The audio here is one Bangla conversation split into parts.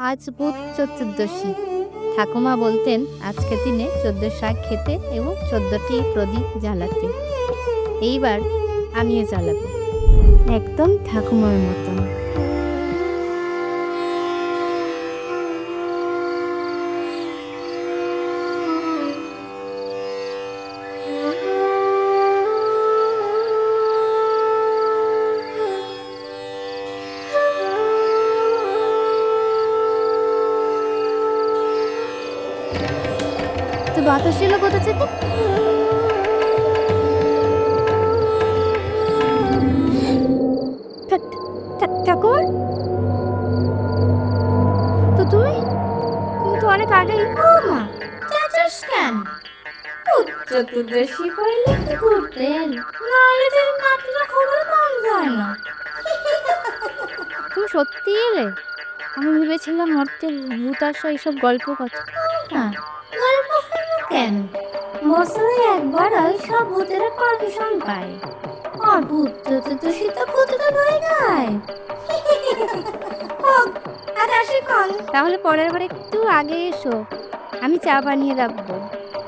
আজ ভূত চতুর্দশী। ঠাকুমা বলতেন আজকের দিনে 14 শাক খেতে এবং 14টি প্রদীপ জ্বালাতে। এইবার আমিও জ্বালাবো, একদম ঠাকুমার মতন। তো বাতাস এলো কোথা থেকে? ঠাকুর, তো তুমি তো অনেক আগেই। মা চাচাস কেন? চতুর্দশী পড়লে কি ঘুরতেন, নাহলে যে নাতিরা খবর পাওয়া যায় না। তুমি সত্যি এলে? আমি ভেবেছিলাম মর্তের ভূত আসা এইসব গল্প কথা। না, গল্প কেন, বছরে একবার ওই সব ভূতেরা পারমিশন পায়। আর ভূত চতুর্দশী তো ভূতটা ভয় গায়। তাহলে পরের বার একটু আগে এসো, আমি চা বানিয়ে রাখবো।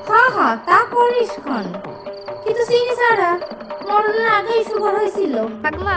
হ্যাঁ তা করিস খন, কিন্তু চিনি ছাড়া মরণের আগেই সুগার হয়েছিল। ঠাকুমা